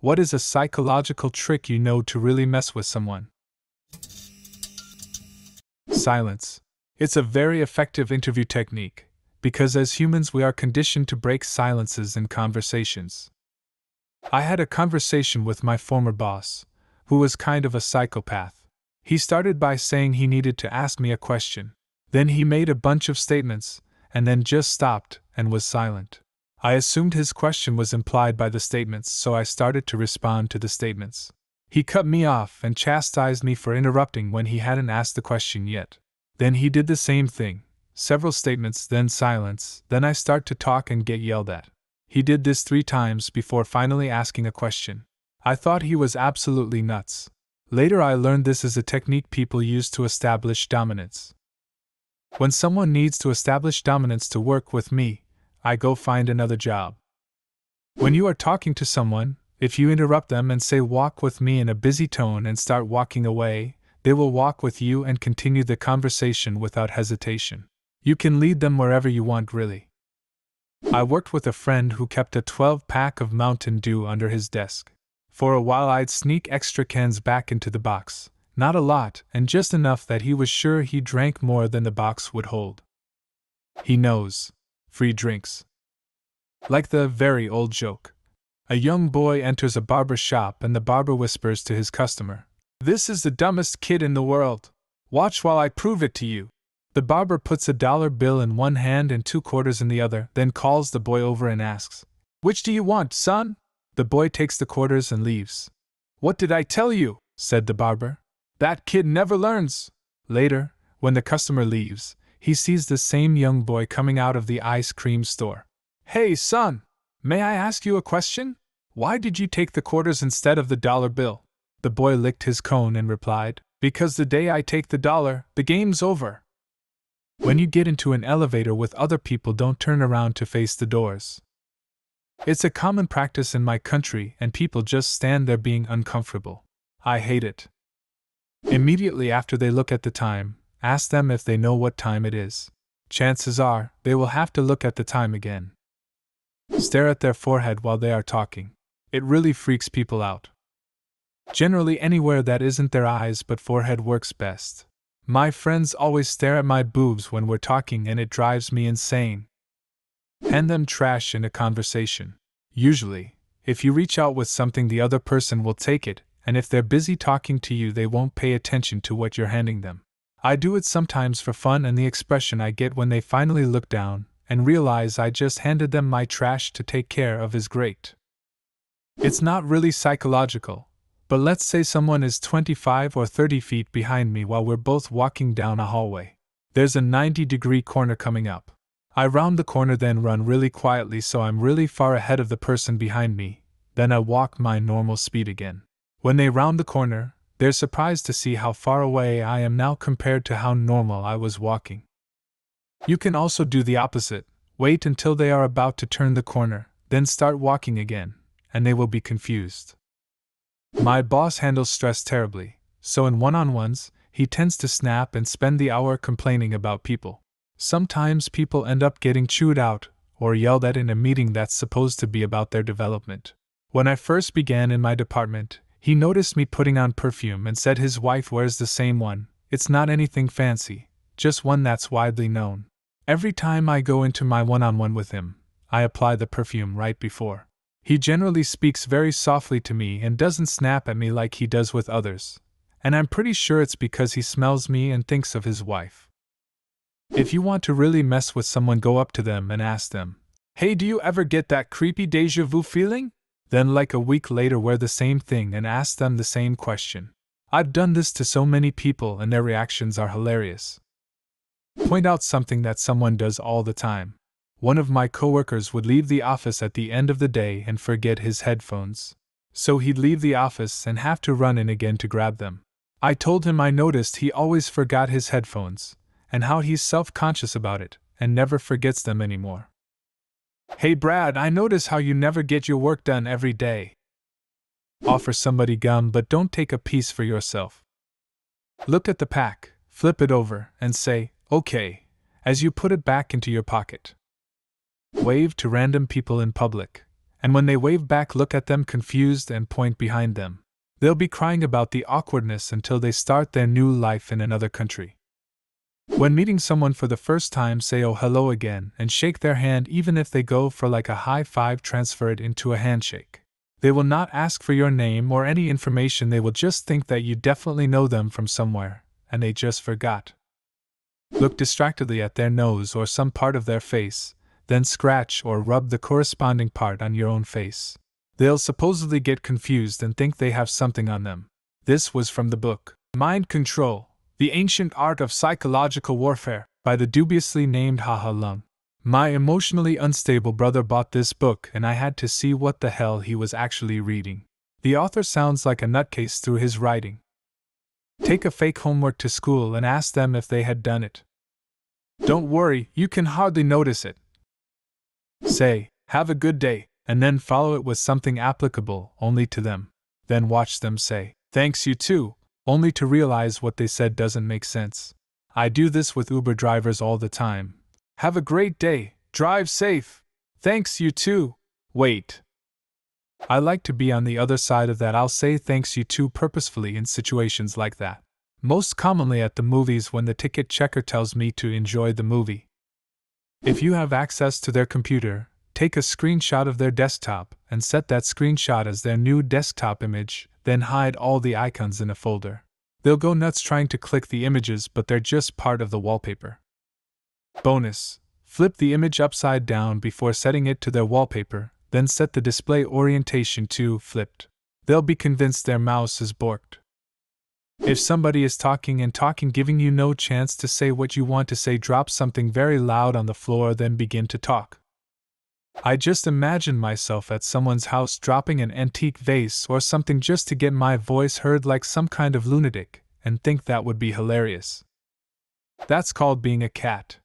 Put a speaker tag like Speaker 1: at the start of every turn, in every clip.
Speaker 1: What is a psychological trick you know to really mess with someone? Silence. It's a very effective interview technique, because as humans we are conditioned to break silences in conversations. I had a conversation with my former boss, who was kind of a psychopath. He started by saying he needed to ask me a question. Then he made a bunch of statements, and then just stopped and was silent. I assumed his question was implied by the statements, so I started to respond to the statements. He cut me off and chastised me for interrupting when he hadn't asked the question yet. Then he did the same thing. Several statements, then silence, then I start to talk and get yelled at. He did this 3 times before finally asking a question. I thought he was absolutely nuts. Later I learned this is a technique people use to establish dominance. When someone needs to establish dominance to work with me, I go find another job. When you are talking to someone, if you interrupt them and say walk with me in a busy tone and start walking away, they will walk with you and continue the conversation without hesitation. You can lead them wherever you want, really. I worked with a friend who kept a 12-pack of Mountain Dew under his desk. For a while I'd sneak extra cans back into the box, not a lot, and just enough that he was sure he drank more than the box would hold. He knows. Free drinks. Like the very old joke. A young boy enters a barber shop and the barber whispers to his customer, "This is the dumbest kid in the world. Watch while I prove it to you." The barber puts a dollar bill in one hand and 2 quarters in the other, then calls the boy over and asks, "Which do you want, son?" The boy takes the quarters and leaves. "What did I tell you?" said the barber. "That kid never learns." Later, when the customer leaves, he sees the same young boy coming out of the ice cream store. "Hey, son, may I ask you a question? Why did you take the quarters instead of the dollar bill?" The boy licked his cone and replied, "Because the day I take the dollar, the game's over." When you get into an elevator with other people, don't turn around to face the doors. It's a common practice in my country and people just stand there being uncomfortable. I hate it. Immediately after they look at the time, ask them if they know what time it is. Chances are, they will have to look at the time again. Stare at their forehead while they are talking. It really freaks people out. Generally anywhere that isn't their eyes but forehead works best. My friends always stare at my boobs when we're talking and it drives me insane. Hand them trash in a conversation. Usually, if you reach out with something, the other person will take it, and if they're busy talking to you, they won't pay attention to what you're handing them. I do it sometimes for fun, and the expression I get when they finally look down and realize I just handed them my trash to take care of is great. It's not really psychological, but let's say someone is 25 or 30 feet behind me while we're both walking down a hallway. There's a 90-degree corner coming up. I round the corner, then run really quietly so I'm really far ahead of the person behind me, then I walk my normal speed again. When they round the corner, they're surprised to see how far away I am now compared to how normal I was walking. You can also do the opposite. Wait until they are about to turn the corner, then start walking again, and they will be confused. My boss handles stress terribly, so in one-on-ones, he tends to snap and spend the hour complaining about people. Sometimes people end up getting chewed out or yelled at in a meeting that's supposed to be about their development. When I first began in my department, he noticed me putting on perfume and said his wife wears the same one. It's not anything fancy, just one that's widely known. Every time I go into my one-on-one with him, I apply the perfume right before. He generally speaks very softly to me and doesn't snap at me like he does with others, and I'm pretty sure it's because he smells me and thinks of his wife. If you want to really mess with someone, go up to them and ask them, "Hey, do you ever get that creepy déjà vu feeling?" Then like a week later wear the same thing and ask them the same question. I've done this to so many people and their reactions are hilarious. Point out something that someone does all the time. One of my coworkers would leave the office at the end of the day and forget his headphones. So he'd leave the office and have to run in again to grab them. I told him I noticed he always forgot his headphones, and how he's self-conscious about it, and never forgets them anymore. "Hey Brad, I notice how you never get your work done every day." Offer somebody gum, but don't take a piece for yourself. Look at the pack, flip it over, and say, "Okay," as you put it back into your pocket. Wave to random people in public, And when they wave back, look at them confused and point behind them. They'll be crying about the awkwardness until they start their new life in another country. When meeting someone for the first time, say oh hello again and shake their hand. Even if they go for like a high five, transfer it into a handshake. They will not ask for your name or any information. They will just think that you definitely know them from somewhere, and they just forgot. Look distractedly at their nose or some part of their face, then scratch or rub the corresponding part on your own face. They'll supposedly get confused and think they have something on them. This was from the book, Mind Control, The Ancient Art of Psychological Warfare, by the dubiously named Ha Lung. My emotionally unstable brother bought this book and I had to see what the hell he was actually reading. The author sounds like a nutcase through his writing. Take a fake homework to school and ask them if they had done it. Don't worry, you can hardly notice it. Say, have a good day, and then follow it with something applicable only to them. Then watch them say, thanks you too, only to realize what they said doesn't make sense. I do this with Uber drivers all the time. Have a great day, drive safe, thanks you too. Wait. I like to be on the other side of that. I'll say thanks you too purposefully in situations like that. Most commonly at the movies when the ticket checker tells me to enjoy the movie. If you have access to their computer, take a screenshot of their desktop and set that screenshot as their new desktop image, then hide all the icons in a folder. They'll go nuts trying to click the images, but they're just part of the wallpaper. Bonus: flip the image upside down before setting it to their wallpaper, then set the display orientation to flipped. They'll be convinced their mouse is borked. If somebody is talking, giving you no chance to say what you want to say, drop something very loud on the floor, then begin to talk. I just imagine myself at someone's house dropping an antique vase or something just to get my voice heard like some kind of lunatic, and think that would be hilarious. That's called being a cat.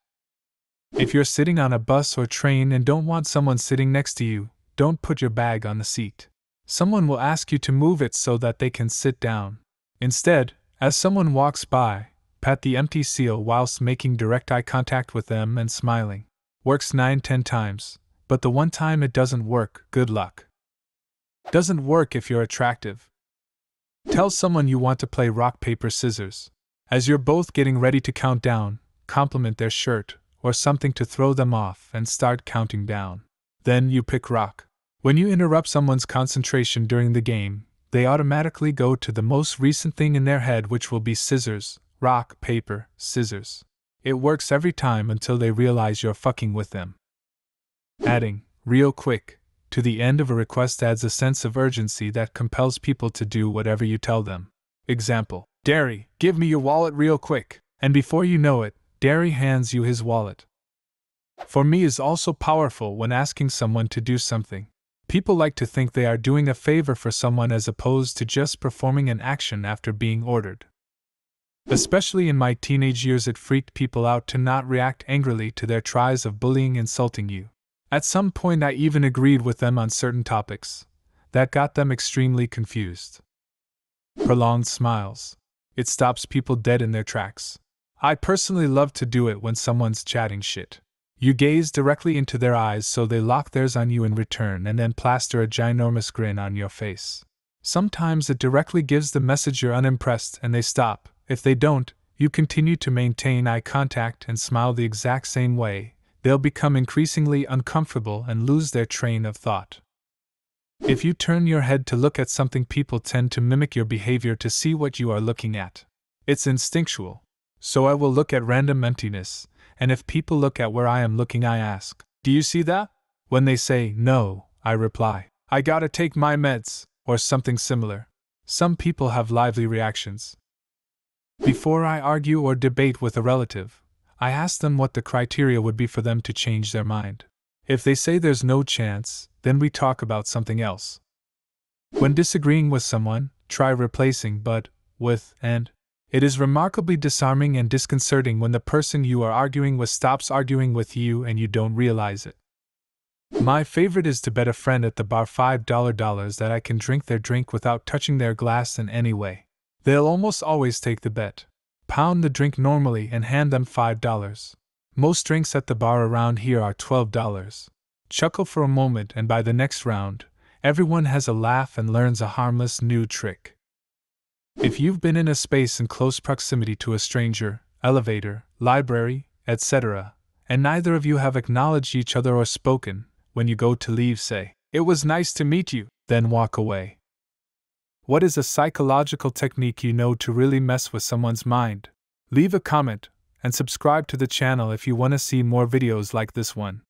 Speaker 1: If you're sitting on a bus or train and don't want someone sitting next to you, don't put your bag on the seat. Someone will ask you to move it so that they can sit down. Instead, as someone walks by, pat the empty seal whilst making direct eye contact with them and smiling. Works 9-10 times, but the one time it doesn't work, good luck. Doesn't work if you're attractive. Tell someone you want to play rock, paper, scissors. As you're both getting ready to count down, compliment their shirt or something to throw them off and start counting down. Then you pick rock. When you interrupt someone's concentration during the game, they automatically go to the most recent thing in their head, which will be scissors, rock, paper, scissors. It works every time until they realize you're fucking with them. Adding, real quick, to the end of a request adds a sense of urgency that compels people to do whatever you tell them. Example: Derry, give me your wallet real quick. And before you know it, Derry hands you his wallet. For me is also powerful when asking someone to do something. People like to think they are doing a favor for someone as opposed to just performing an action after being ordered. Especially in my teenage years, it freaked people out to not react angrily to their tries of bullying, insulting you. At some point I even agreed with them on certain topics. That got them extremely confused. Prolonged smiles. It stops people dead in their tracks. I personally love to do it when someone's chatting shit. You gaze directly into their eyes so they lock theirs on you in return and then plaster a ginormous grin on your face. Sometimes it directly gives the message you're unimpressed and they stop. If they don't, you continue to maintain eye contact and smile the exact same way. They'll become increasingly uncomfortable and lose their train of thought. If you turn your head to look at something, people tend to mimic your behavior to see what you are looking at. It's instinctual. So I will look at random emptiness, and if people look at where I am looking, I ask, "Do you see that?" When they say no, I reply, "I gotta take my meds," or something similar. Some people have lively reactions. Before I argue or debate with a relative, I ask them what the criteria would be for them to change their mind. If they say there's no chance, then we talk about something else. When disagreeing with someone, try replacing but with and. It is remarkably disarming and disconcerting when the person you are arguing with stops arguing with you and you don't realize it. My favorite is to bet a friend at the bar $5 that I can drink their drink without touching their glass in any way. They'll almost always take the bet. Pound the drink normally and hand them $5. Most drinks at the bar around here are $12. chuckle for a moment, and by the next round, everyone has a laugh and learns a harmless new trick. If you've been in a space in close proximity to a stranger, elevator, library, etc., and neither of you have acknowledged each other or spoken, when you go to leave, say, "It was nice to meet you," then walk away. What is a psychological technique you know to really mess with someone's mind? Leave a comment and subscribe to the channel if you want to see more videos like this one.